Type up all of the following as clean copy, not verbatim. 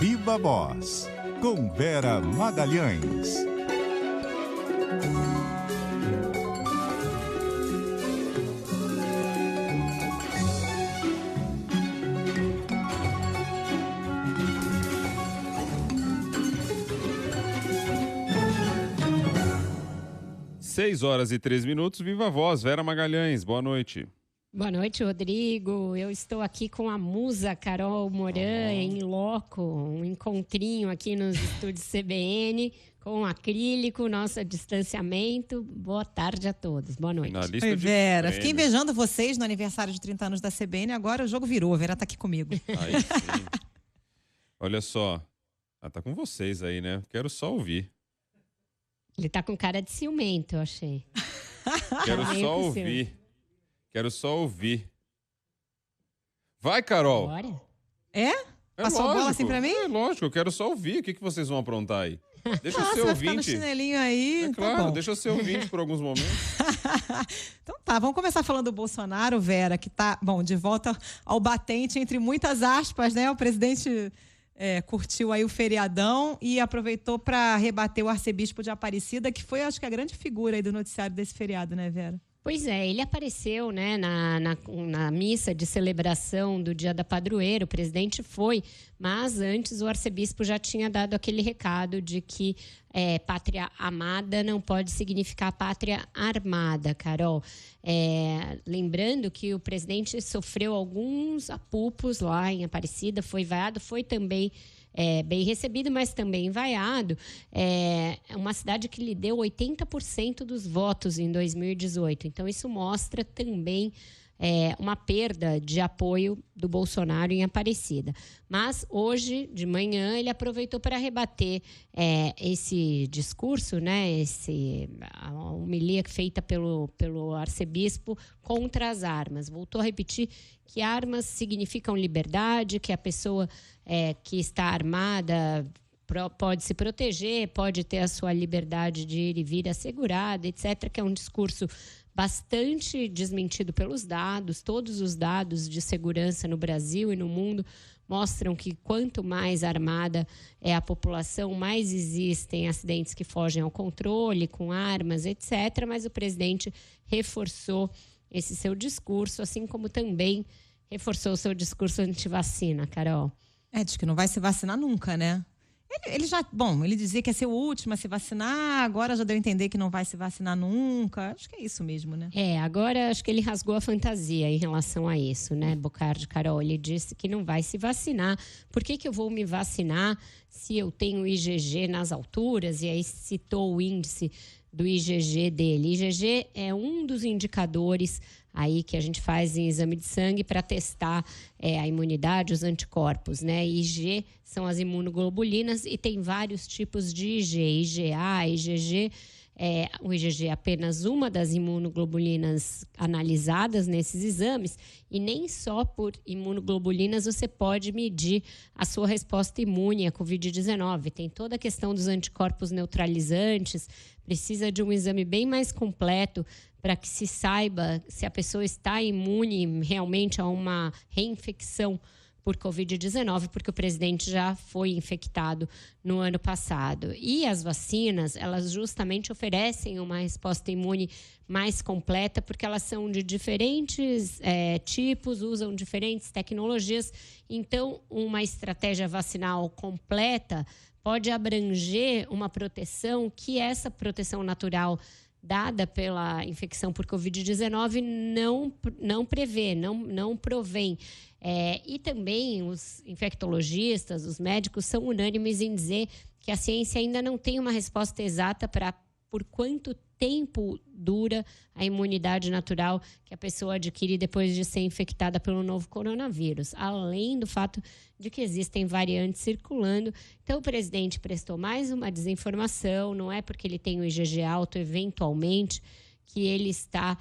Viva Voz, com Vera Magalhães. Seis horas e 3 minutos, Viva Voz, Vera Magalhães, boa noite. Boa noite, Rodrigo. Eu estou aqui com a musa Carol Moran em loco, um encontrinho aqui nos estúdios CBN, com acrílico, nosso distanciamento. Boa tarde a todos, boa noite. Oi, Vera, fiquei invejando vocês no aniversário de 30 anos da CBN, agora o jogo virou, a Vera tá aqui comigo. Aí sim. Olha só, tá com vocês aí, né? Quero só ouvir. Ele tá com cara de ciumento, eu achei. Quero só ouvir. Quero só ouvir. Vai, Carol. Bora. Passou a bola assim pra mim? É lógico, eu quero só ouvir. O que vocês vão aprontar aí? Deixa eu ser você vai ficar no ouvinte. chinelinho aí. É claro, tá deixa eu ser ouvinte por alguns momentos. Então tá, vamos começar falando do Bolsonaro, Vera, que tá, de volta ao batente, entre muitas aspas, né? O presidente curtiu aí o feriadão e aproveitou para rebater o arcebispo de Aparecida, que foi, acho que, a grande figura aí do noticiário desse feriado, né, Vera? Pois é, ele apareceu, né, na missa de celebração do Dia da Padroeira, o presidente foi, mas antes o arcebispo já tinha dado aquele recado de que pátria amada não pode significar pátria armada, Carol. Lembrando que o presidente sofreu alguns apupos lá em Aparecida, foi vaiado, foi também bem recebido, mas também vaiado. É uma cidade que lhe deu 80% dos votos em 2018. Então, isso mostra também uma perda de apoio do Bolsonaro em Aparecida. Mas, hoje, de manhã, ele aproveitou para rebater esse discurso, né, a homilia feita pelo arcebispo contra as armas. Voltou a repetir que armas significam liberdade, que a pessoa que está armada pode se proteger, pode ter a sua liberdade de ir e vir assegurada, etc., que é um discurso bastante desmentido pelos dados. Todos os dados de segurança no Brasil e no mundo mostram que quanto mais armada é a população, mais existem acidentes que fogem ao controle, com armas, etc., mas o presidente reforçou esse seu discurso, assim como também reforçou o seu discurso anti-vacina, Carol. Diz que não vai se vacinar nunca, né? Ele dizia que ia ser o último a se vacinar, agora já deu a entender que não vai se vacinar nunca. Acho que é isso mesmo, né? Agora acho que ele rasgou a fantasia em relação a isso, né, Bocardi, Carol? Ele disse que não vai se vacinar. Por que eu vou me vacinar se eu tenho IgG nas alturas? E aí citou o índice do IgG dele. IgG é um dos indicadores aí que a gente faz em exame de sangue para testar a imunidade, os anticorpos, né? IG são as imunoglobulinas e tem vários tipos de IG, IgA, IgG. O IgG é apenas uma das imunoglobulinas analisadas nesses exames e nem só por imunoglobulinas você pode medir a sua resposta imune à Covid-19. Tem toda a questão dos anticorpos neutralizantes, precisa de um exame bem mais completo para que se saiba se a pessoa está imune realmente a uma reinfecção por Covid-19, porque o presidente já foi infectado no ano passado. E as vacinas, elas justamente oferecem uma resposta imune mais completa, porque elas são de diferentes tipos, usam diferentes tecnologias. Então, uma estratégia vacinal completa pode abranger uma proteção que essa proteção natural dada pela infecção por Covid-19 não prevê, não provém. E também os infectologistas, os médicos, são unânimes em dizer que a ciência ainda não tem uma resposta exata para por quanto tempo dura a imunidade natural que a pessoa adquire depois de ser infectada pelo novo coronavírus, além do fato de que existem variantes circulando. Então, o presidente prestou mais uma desinformação, não é porque ele tem o IgG alto, eventualmente, que ele está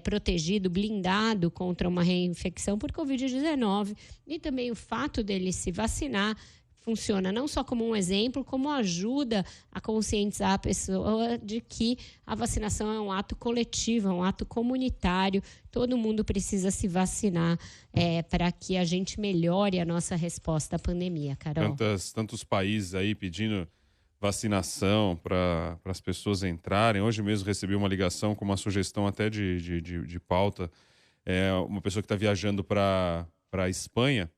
protegido, blindado contra uma reinfecção por Covid-19. E também o fato dele se vacinar funciona não só como um exemplo, como ajuda a conscientizar a pessoa de que a vacinação é um ato coletivo, é um ato comunitário. Todo mundo precisa se vacinar para que a gente melhore a nossa resposta à pandemia, Carol. Tantos países aí pedindo vacinação para as pessoas entrarem. Hoje mesmo recebi uma ligação com uma sugestão até de pauta. Uma pessoa que está viajando para a Espanha.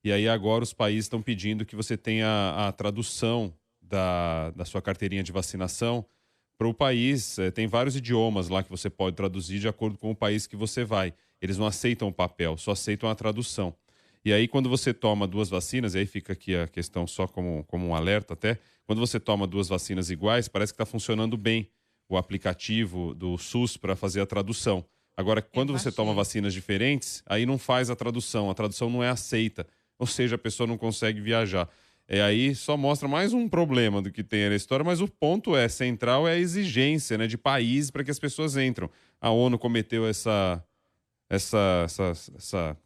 E aí agora os países estão pedindo que você tenha a tradução da sua carteirinha de vacinação para o país. Tem vários idiomas lá que você pode traduzir de acordo com o país que você vai. Eles não aceitam o papel, só aceitam a tradução. E aí quando você toma 2 vacinas, e aí fica aqui a questão só como um alerta até, quando você toma 2 vacinas iguais, parece que está funcionando bem o aplicativo do SUS para fazer a tradução. Agora, quando você toma vacinas diferentes, aí não faz a tradução não é aceita. Ou seja, a pessoa não consegue viajar. Aí só mostra mais um problema do que tem na história, mas o ponto central é a exigência, né, de países para que as pessoas entram. A ONU cometeu essa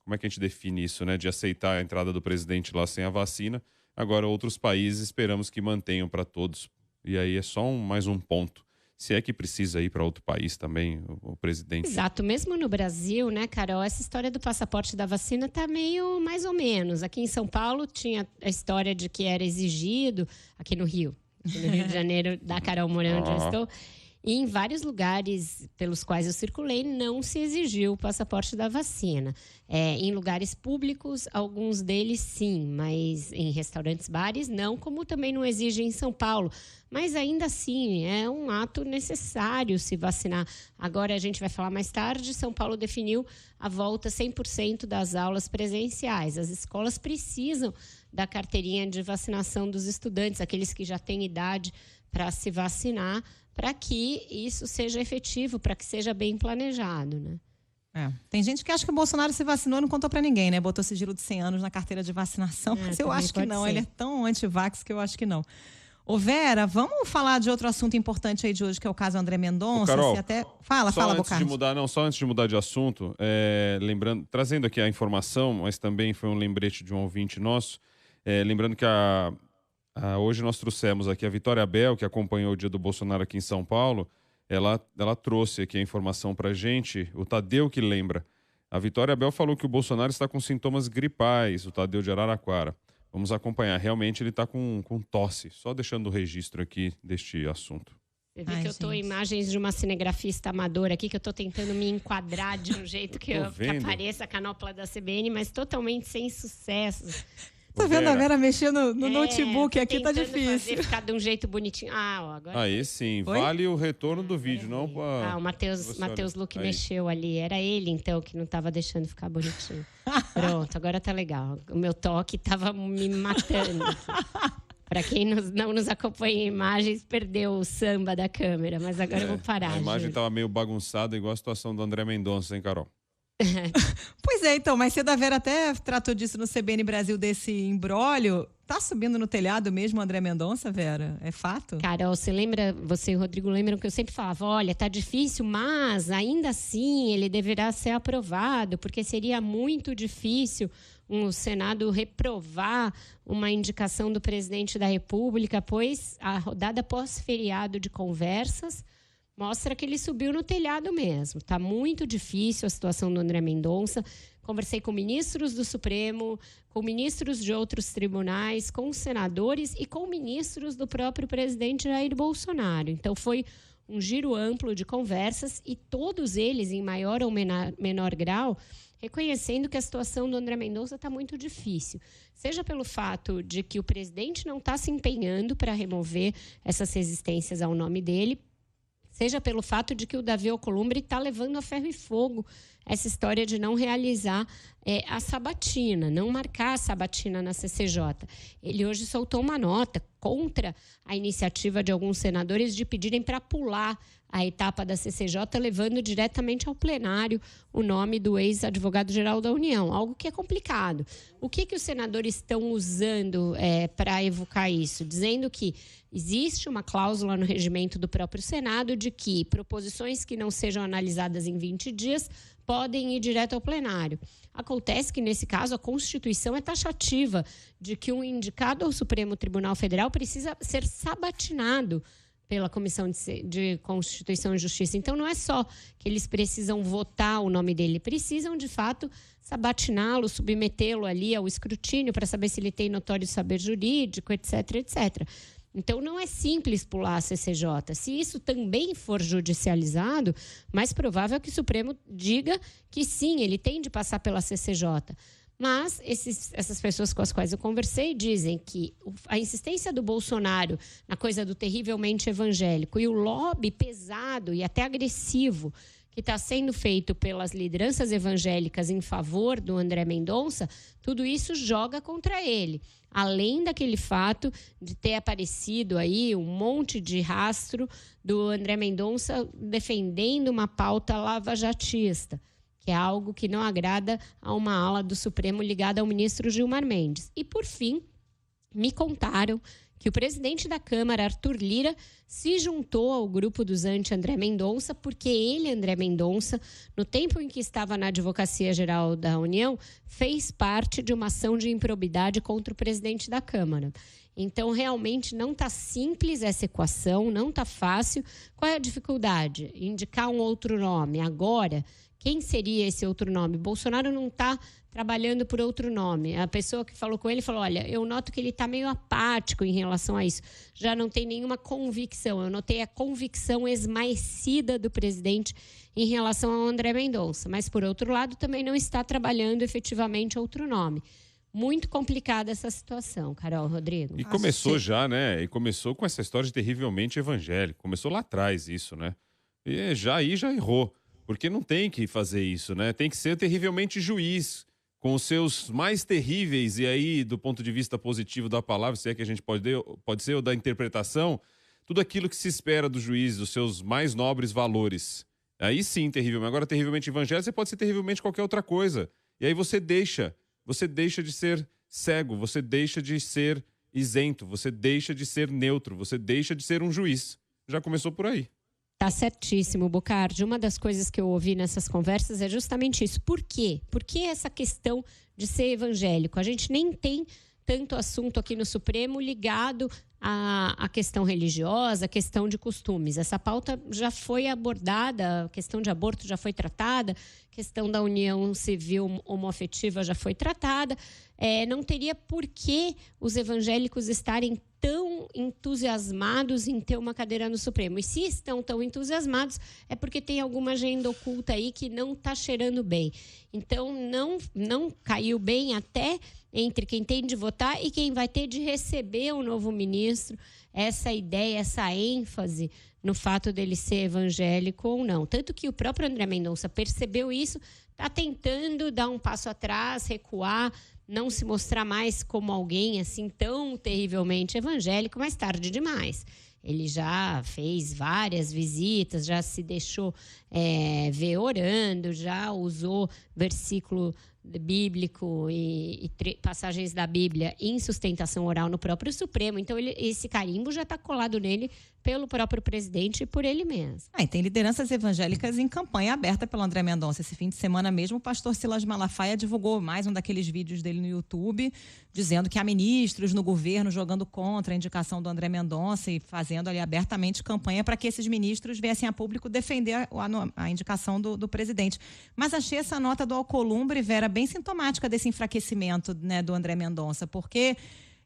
como é que a gente define isso, né, de aceitar a entrada do presidente lá sem a vacina. Agora outros países esperamos que mantenham para todos. E aí é só mais um ponto. Se é que precisa ir para outro país também, o presidente. Exato. Mesmo no Brasil, né, Carol, essa história do passaporte da vacina tá meio mais ou menos. Aqui em São Paulo tinha a história de que era exigido, aqui no Rio de Janeiro, da Carol Mourão, onde eu estou. E em vários lugares pelos quais eu circulei, não se exigiu o passaporte da vacina. Em lugares públicos, alguns deles sim, mas em restaurantes, bares, não, como também não exige em São Paulo. Mas ainda assim, é um ato necessário se vacinar. Agora a gente vai falar mais tarde, São Paulo definiu a volta 100% das aulas presenciais. As escolas precisam da carteirinha de vacinação dos estudantes, aqueles que já têm idade para se vacinar, para que isso seja efetivo, para que seja bem planejado, né? Tem gente que acha que o Bolsonaro se vacinou e não contou para ninguém, né? Botou sigilo de 100 anos na carteira de vacinação, mas eu acho que não. Ser. Ele é tão anti-vax que eu acho que não. Ô Vera, vamos falar de outro assunto importante aí de hoje, que é o caso André Mendonça. Carol, Fala, Bocardi. Só antes de mudar de assunto, trazendo aqui a informação, mas também foi um lembrete de um ouvinte nosso, lembrando que hoje nós trouxemos aqui a Vitória Abel, que acompanhou o dia do Bolsonaro aqui em São Paulo. Ela trouxe aqui a informação pra gente, o Tadeu que lembra. A Vitória Abel falou que o Bolsonaro está com sintomas gripais, o Tadeu de Araraquara. Vamos acompanhar. Realmente ele está com tosse. Só deixando o registro aqui deste assunto. Você vê que eu estou em imagens de uma cinegrafista amadora aqui, que eu estou tentando me enquadrar de um jeito que apareça a canopla da CBN, mas totalmente sem sucesso. Tô vendo a Vera mexendo no notebook aqui, tá difícil. Ficar de um jeito bonitinho. Agora. Aí sim, vale o retorno do vídeo, não o Matheus Luque mexeu ali. Era ele, então, que não tava deixando ficar bonitinho. Pronto, agora tá legal. O meu toque tava me matando. Para quem não nos acompanha em imagens, perdeu o samba da câmera, mas agora eu vou parar. A imagem tava meio bagunçada, igual a situação do André Mendonça, hein, Carol? Pois é, então, mais cedo a Vera até tratou disso no CBN Brasil, desse imbróglio. Tá subindo no telhado mesmo o André Mendonça, Vera? É fato? Carol, você e o Rodrigo lembram que eu sempre falava, olha, tá difícil, mas ainda assim ele deverá ser aprovado, porque seria muito difícil o Senado reprovar uma indicação do presidente da República, pois a rodada pós-feriado de conversas mostra que ele subiu no telhado mesmo. Está muito difícil a situação do André Mendonça. Conversei com ministros do Supremo, com ministros de outros tribunais, com senadores e com ministros do próprio presidente Jair Bolsonaro. Então, foi um giro amplo de conversas e todos eles, em maior ou menor grau, reconhecendo que a situação do André Mendonça está muito difícil. Seja pelo fato de que o presidente não está se empenhando para remover essas resistências ao nome dele, seja pelo fato de que o Davi Alcolumbre está levando a ferro e fogo essa história de não realizar a sabatina, não marcar a sabatina na CCJ. Ele hoje soltou uma nota contra a iniciativa de alguns senadores de pedirem para pular a etapa da CCJ, levando diretamente ao plenário o nome do ex-advogado-geral da União, algo que é complicado. O que os senadores estão usando para evocar isso? Dizendo que existe uma cláusula no regimento do próprio Senado de que proposições que não sejam analisadas em 20 dias podem ir direto ao plenário. Acontece que, nesse caso, a Constituição é taxativa de que um indicado ao Supremo Tribunal Federal precisa ser sabatinado pela Comissão de Constituição e Justiça. Então, não é só que eles precisam votar o nome dele, precisam, de fato, sabatiná-lo, submetê-lo ali ao escrutínio para saber se ele tem notório saber jurídico, etc, etc. Então, não é simples pular a CCJ. Se isso também for judicializado, mais provável é que o Supremo diga que sim, ele tem de passar pela CCJ. Mas essas pessoas com as quais eu conversei dizem que a insistência do Bolsonaro na coisa do terrivelmente evangélico e o lobby pesado e até agressivo que está sendo feito pelas lideranças evangélicas em favor do André Mendonça, tudo isso joga contra ele. Além daquele fato de ter aparecido aí um monte de rastro do André Mendonça defendendo uma pauta lavajatista, que é algo que não agrada a uma ala do Supremo ligada ao ministro Gilmar Mendes. E, por fim, me contaram que o presidente da Câmara, Arthur Lira, se juntou ao grupo dos anti-André Mendonça, porque ele, André Mendonça, no tempo em que estava na Advocacia Geral da União, fez parte de uma ação de improbidade contra o presidente da Câmara. Então, realmente, não está simples essa equação, não está fácil. Qual é a dificuldade? Indicar um outro nome. Agora, quem seria esse outro nome? Bolsonaro não está trabalhando por outro nome. A pessoa que falou com ele falou, olha, eu noto que ele está meio apático em relação a isso. Já não tem nenhuma convicção. Eu notei a convicção esmaecida do presidente em relação ao André Mendonça. Mas, por outro lado, também não está trabalhando efetivamente outro nome. Muito complicada essa situação, Carol, Rodrigo. E começou já, né? E começou com essa história de terrivelmente evangélico. Começou lá atrás isso, né? E já errou. Porque não tem que fazer isso, né? Tem que ser terrivelmente juiz, com os seus mais terríveis, e aí, do ponto de vista positivo da palavra, se é que a gente pode ser, ou da interpretação, tudo aquilo que se espera do juiz, dos seus mais nobres valores. Aí sim, terrivelmente. Agora, terrivelmente evangélico, você pode ser terrivelmente qualquer outra coisa. E aí você deixa de ser cego, você deixa de ser isento, você deixa de ser neutro, você deixa de ser um juiz. Já começou por aí. Tá certíssimo, Bocardi. Uma das coisas que eu ouvi nessas conversas é justamente isso. Por quê? Por que essa questão de ser evangélico? A gente nem tem tanto assunto aqui no Supremo ligado à questão religiosa, à questão de costumes. Essa pauta já foi abordada, a questão de aborto já foi tratada, a questão da união civil homoafetiva já foi tratada. Não teria por que os evangélicos estarem tão entusiasmados em ter uma cadeira no Supremo. E se estão tão entusiasmados, é porque tem alguma agenda oculta aí que não está cheirando bem. Então, não caiu bem até entre quem tem de votar e quem vai ter de receber o novo ministro, essa ideia, essa ênfase no fato dele ser evangélico ou não. Tanto que o próprio André Mendonça percebeu isso, está tentando dar um passo atrás, recuar, não se mostrar mais como alguém assim tão terrivelmente evangélico, mas tarde demais. Ele já fez várias visitas, já se deixou ver orando, já usou versículo bíblico e passagens da Bíblia em sustentação oral no próprio Supremo. Então, esse carimbo já está colado nele pelo próprio presidente e por ele mesmo. E tem lideranças evangélicas em campanha aberta pelo André Mendonça. Esse fim de semana mesmo, o pastor Silas Malafaia divulgou mais um daqueles vídeos dele no YouTube, dizendo que há ministros no governo jogando contra a indicação do André Mendonça e fazendo ali abertamente campanha para que esses ministros viessem a público defender a indicação do presidente. Mas achei essa nota do Alcolumbre, Vera, bem sintomática desse enfraquecimento, né, do André Mendonça, porque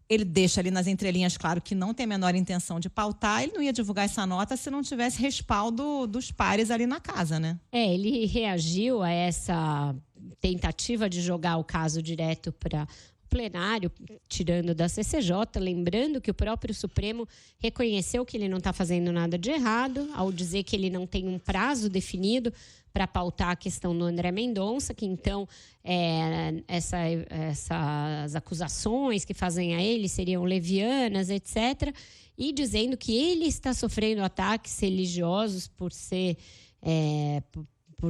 ele deixa ali nas entrelinhas claro que não tem a menor intenção de pautar. Ele não ia divulgar essa nota se não tivesse respaldo dos pares ali na casa, né? Ele reagiu a essa tentativa de jogar o caso direto para plenário, tirando da CCJ, lembrando que o próprio Supremo reconheceu que ele não está fazendo nada de errado, ao dizer que ele não tem um prazo definido para pautar a questão do André Mendonça, que então essas acusações que fazem a ele seriam levianas, etc., e dizendo que ele está sofrendo ataques religiosos por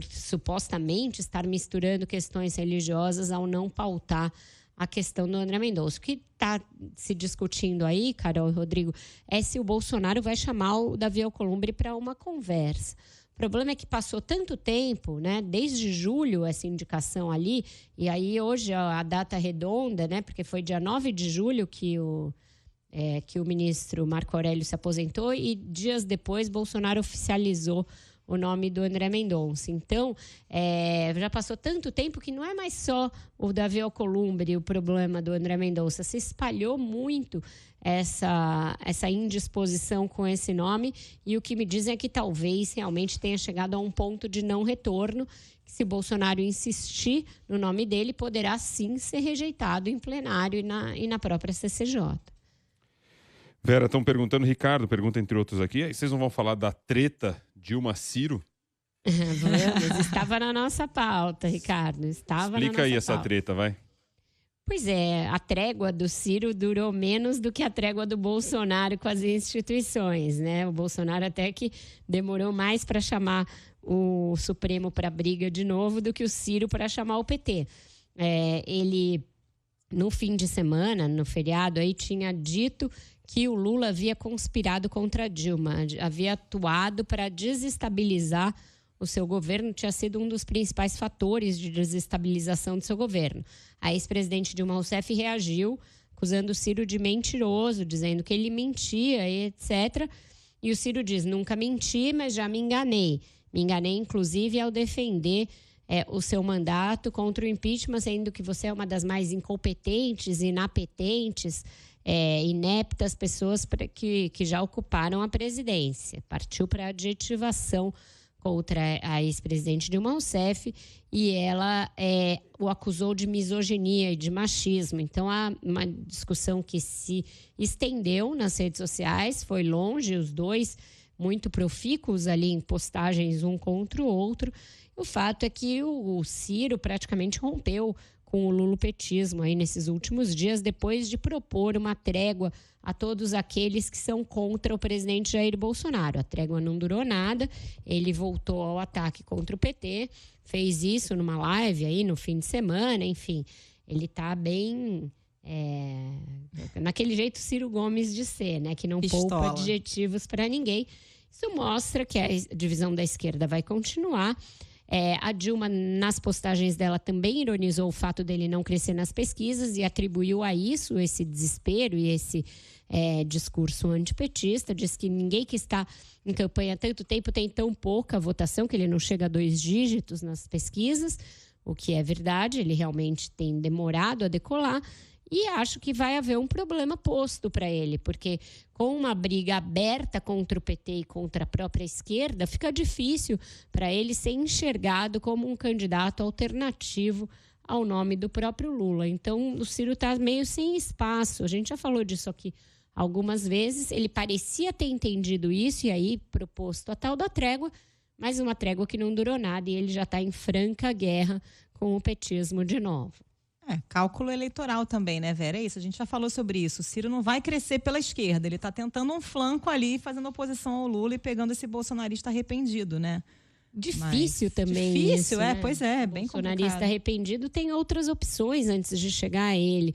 supostamente estar misturando questões religiosas ao não pautar a questão do André Mendonça. O que está se discutindo aí, Carol e Rodrigo, é se o Bolsonaro vai chamar o Davi Alcolumbre para uma conversa. problema é que passou tanto tempo, né? Desde julho essa indicação ali, e aí hoje a data redonda, né? Porque foi dia 9 de julho que o ministro Marco Aurélio se aposentou e dias depois Bolsonaro oficializou o nome do André Mendonça. Então, já passou tanto tempo que não é mais só o Davi Alcolumbre o problema do André Mendonça. Se espalhou muito essa indisposição com esse nome e o que me dizem é que talvez realmente tenha chegado a um ponto de não retorno, que se Bolsonaro insistir no nome dele, poderá sim ser rejeitado em plenário e na própria CCJ. Vera, estão perguntando, Ricardo pergunta entre outros aqui, aí vocês não vão falar da treta Dilma-Ciro? Vamos, estava na nossa pauta, Ricardo. Explica aí essa treta, vai. Pois é, a trégua do Ciro durou menos do que a trégua do Bolsonaro com as instituições, né? O Bolsonaro até que demorou mais para chamar o Supremo para briga de novo do que o Ciro para chamar o PT. Ele, no fim de semana, no feriado, aí tinha dito que o Lula havia conspirado contra a Dilma, havia atuado para desestabilizar o seu governo, tinha sido um dos principais fatores de desestabilização do seu governo. A ex-presidente Dilma Rousseff reagiu, acusando o Ciro de mentiroso, dizendo que ele mentia, etc. E o Ciro diz, nunca menti, mas já me enganei. Me enganei, inclusive, ao defender o seu mandato contra o impeachment, sendo que você é uma das mais incompetentes, inapetentes, ineptas pessoas que já ocuparam a presidência. Partiu para a adjetivação contra a ex-presidente Dilma Rousseff e ela o acusou de misoginia e de machismo. Então, há uma discussão que se estendeu nas redes sociais, foi longe, os dois muito profícuos ali em postagens um contra o outro. O fato é que o Ciro praticamente rompeu com o lulopetismo aí nesses últimos dias, depois de propor uma trégua a todos aqueles que são contra o presidente Jair Bolsonaro. A trégua não durou nada, ele voltou ao ataque contra o PT, fez isso numa live aí no fim de semana, enfim, ele está bem naquele jeito Ciro Gomes de ser, né, que não poupa adjetivos para ninguém. Isso mostra que a divisão da esquerda vai continuar. A Dilma, nas postagens dela, também ironizou o fato dele não crescer nas pesquisas e atribuiu a isso esse desespero e esse discurso antipetista. Diz que ninguém que está em campanha há tanto tempo tem tão pouca votação, que ele não chega a 2 dígitos nas pesquisas, o que é verdade, ele realmente tem demorado a decolar. E acho que vai haver um problema posto para ele, porque com uma briga aberta contra o PT e contra a própria esquerda, fica difícil para ele ser enxergado como um candidato alternativo ao nome do próprio Lula. Então, o Ciro está meio sem espaço. A gente já falou disso aqui algumas vezes. Ele parecia ter entendido isso e aí proposto a tal da trégua, mas uma trégua que não durou nada e ele já está em franca guerra com o petismo de novo. Cálculo eleitoral também, né, Vera? É isso, a gente já falou sobre isso. O Ciro não vai crescer pela esquerda, ele está tentando um flanco ali, fazendo oposição ao Lula e pegando esse bolsonarista arrependido, né? Difícil também. Difícil, isso, né? Pois é, bem complicado. O bolsonarista arrependido tem outras opções antes de chegar a ele.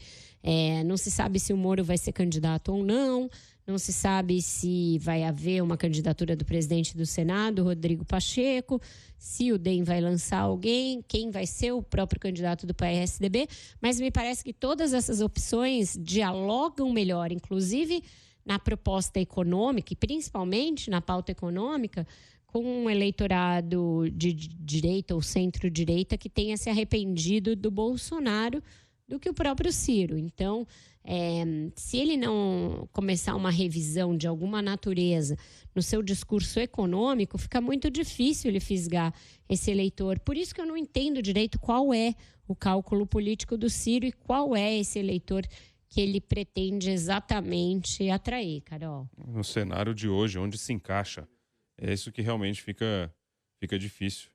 Não se sabe se o Moro vai ser candidato ou não. Não se sabe se vai haver uma candidatura do presidente do Senado, Rodrigo Pacheco, se o DEM vai lançar alguém, quem vai ser o próprio candidato do PSDB. Mas me parece que todas essas opções dialogam melhor, inclusive na proposta econômica e principalmente na pauta econômica, com um eleitorado de direita ou centro-direita que tenha se arrependido do Bolsonaro do que o próprio Ciro. Então, se ele não começar uma revisão de alguma natureza no seu discurso econômico, fica muito difícil ele fisgar esse eleitor. Por isso que eu não entendo direito qual é o cálculo político do Ciro e qual é esse eleitor que ele pretende exatamente atrair, Carol. No cenário de hoje, onde se encaixa, é isso que realmente fica difícil.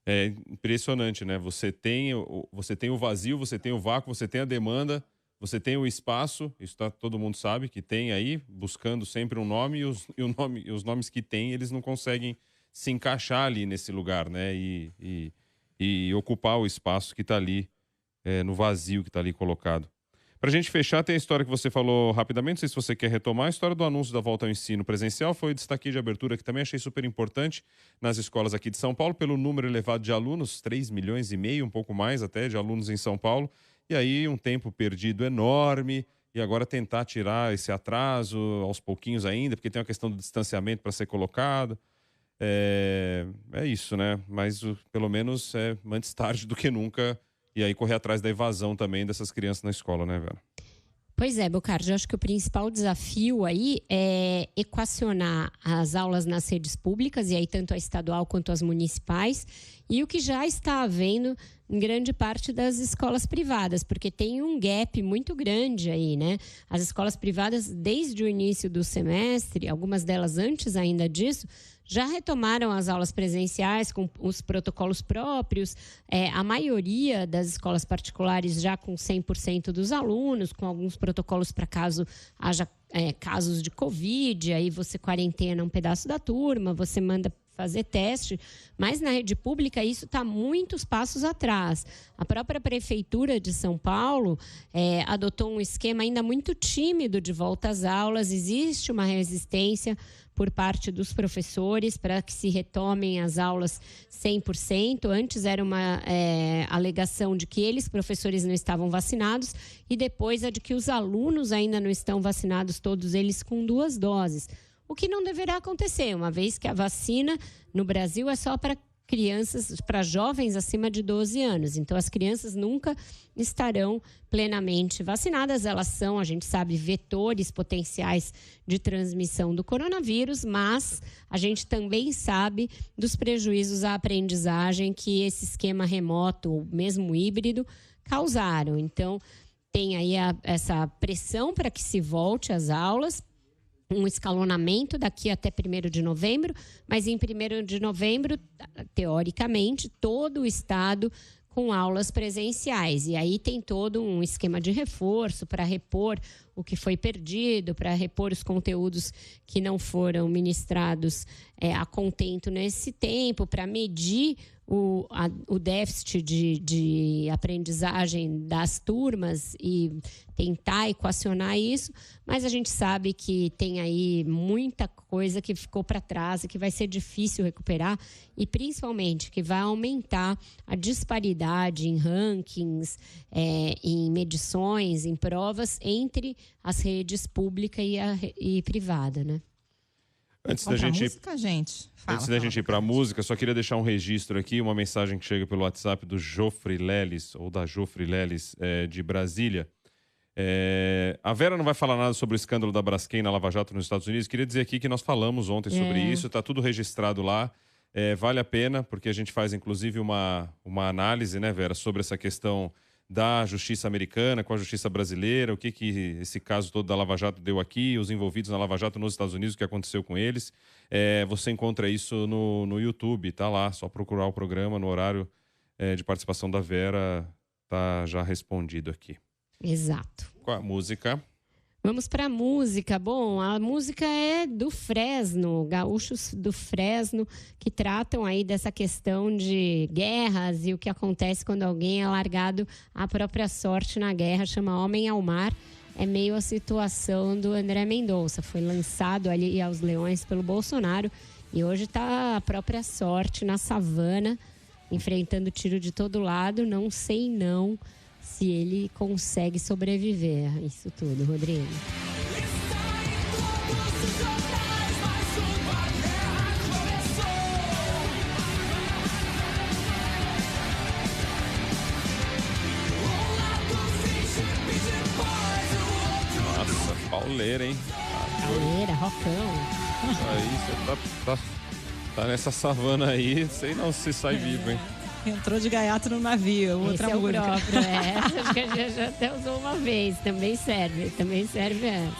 É impressionante, né? Você tem o vazio, você tem o vácuo, você tem a demanda, você tem o espaço, isso todo mundo sabe que tem aí, buscando sempre um nome, e os nomes que tem, eles não conseguem se encaixar ali nesse lugar, né? E ocupar o espaço que está ali, no vazio que está ali colocado. Pra gente fechar, tem a história que você falou rapidamente, não sei se você quer retomar, a história do anúncio da volta ao ensino presencial, foi o destaque de abertura que também achei super importante nas escolas aqui de São Paulo, pelo número elevado de alunos, 3,5 milhões, um pouco mais até, de alunos em São Paulo, e aí um tempo perdido enorme, e agora tentar tirar esse atraso aos pouquinhos ainda, porque tem uma questão do distanciamento para ser colocado. É isso, né? Mas pelo menos é antes tarde do que nunca. E aí correr atrás da evasão também dessas crianças na escola, né, Vera? Pois é, Bocardi, eu acho que o principal desafio aí é equacionar as aulas nas redes públicas, e aí tanto a estadual quanto as municipais, e o que já está havendo em grande parte das escolas privadas, porque tem um gap muito grande aí, né? As escolas privadas, desde o início do semestre, algumas delas antes ainda disso, já retomaram as aulas presenciais com os protocolos próprios, a maioria das escolas particulares já com 100% dos alunos, com alguns protocolos para caso haja casos de Covid, aí você quarentena um pedaço da turma, você manda fazer teste, mas na rede pública isso está muitos passos atrás. A própria Prefeitura de São Paulo adotou um esquema ainda muito tímido de volta às aulas, existe uma resistência por parte dos professores para que se retomem as aulas 100%. Antes era uma alegação de que eles, professores, não estavam vacinados, e depois a de que os alunos ainda não estão vacinados, todos eles com 2 doses. O que não deverá acontecer, uma vez que a vacina no Brasil é só para crianças, para jovens acima de 12 anos. Então, as crianças nunca estarão plenamente vacinadas. Elas são, a gente sabe, vetores potenciais de transmissão do coronavírus, mas a gente também sabe dos prejuízos à aprendizagem que esse esquema remoto, ou mesmo híbrido, causaram. Então, tem aí essa pressão para que se volte às aulas, um escalonamento daqui até 1º de novembro, mas em 1º de novembro, teoricamente, todo o estado com aulas presenciais. E aí tem todo um esquema de reforço para repor o que foi perdido, para repor os conteúdos que não foram ministrados a contento nesse tempo, para medir o déficit de aprendizagem das turmas e tentar equacionar isso, mas a gente sabe que tem aí muita coisa que ficou para trás e que vai ser difícil recuperar, e principalmente que vai aumentar a disparidade em rankings, em medições, em provas entre as redes pública e privada, né? Antes da gente ir para a música, só queria deixar um registro aqui, uma mensagem que chega pelo WhatsApp do Jofre Leles, ou da Jofre Leles, de Brasília. A Vera não vai falar nada sobre o escândalo da Braskem na Lava Jato nos Estados Unidos. Queria dizer aqui que nós falamos ontem sobre isso, está tudo registrado lá. Vale a pena, porque a gente faz inclusive uma análise, né, Vera, sobre essa questão da justiça americana com a justiça brasileira, o que esse caso todo da Lava Jato deu aqui, os envolvidos na Lava Jato nos Estados Unidos, o que aconteceu com eles. Você encontra isso no YouTube, tá lá, só procurar o programa no horário de participação da Vera, tá já respondido aqui. Exato. Com a música... Vamos para a música. Bom, a música é do Fresno, gaúchos do Fresno, que tratam aí dessa questão de guerras e o que acontece quando alguém é largado à própria sorte na guerra, chama Homem ao Mar. É meio a situação do André Mendonça. Foi lançado ali aos leões pelo Bolsonaro e hoje está a própria sorte na savana, enfrentando tiro de todo lado. Não sei não se ele consegue sobreviver a isso tudo, Rodrigo. Nossa, pauleira, hein? Pauleira, rocão. Aí você tá nessa savana aí, sei não se sai vivo, hein? Entrou de gaiato no navio, outra Esse música. É o próprio, acho que a gente já até usou uma vez, também serve essa.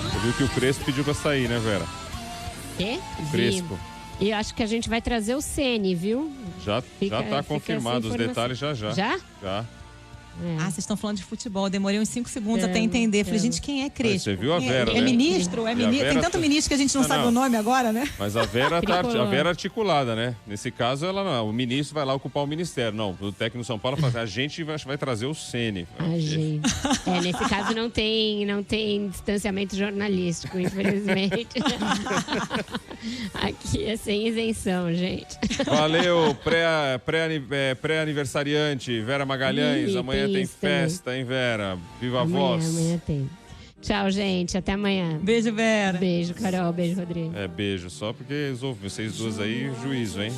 Você viu que o Crespo pediu pra sair, né, Vera? Quê? O Crespo. E acho que a gente vai trazer o Ceni, viu? Já tá confirmado, os detalhes já. Já? Já. Ah, vocês estão falando de futebol. Demorei uns 5 segundos até entender. Falei, gente, quem é Crespo? Você viu a Vera, É né? ministro? É ministro? Vera Tem tanto ministro que a gente não sabe o nome agora, né? Mas a Vera a Vera articulada, né? Nesse caso, ela não. O ministro vai lá ocupar o ministério. Não, o técnico São Paulo fala assim, a gente vai trazer o Ceni. A gente. Nesse caso não tem distanciamento jornalístico, infelizmente. Aqui é sem isenção, gente. Valeu, pré-aniversariante, Vera Magalhães. Amanhã tem festa, hein, Vera? Viva a voz. Amanhã tem. Tchau, gente. Até amanhã. Beijo, Vera. Beijo, Carol. Beijo, Rodrigo. Beijo. Só porque vocês duas aí, juízo, hein?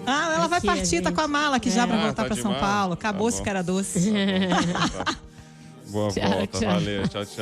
Ah, ela vai partir, tá com a mala aqui já pra voltar pra São Paulo. Acabou-se que era doce. Boa volta, valeu. Tchau, tchau.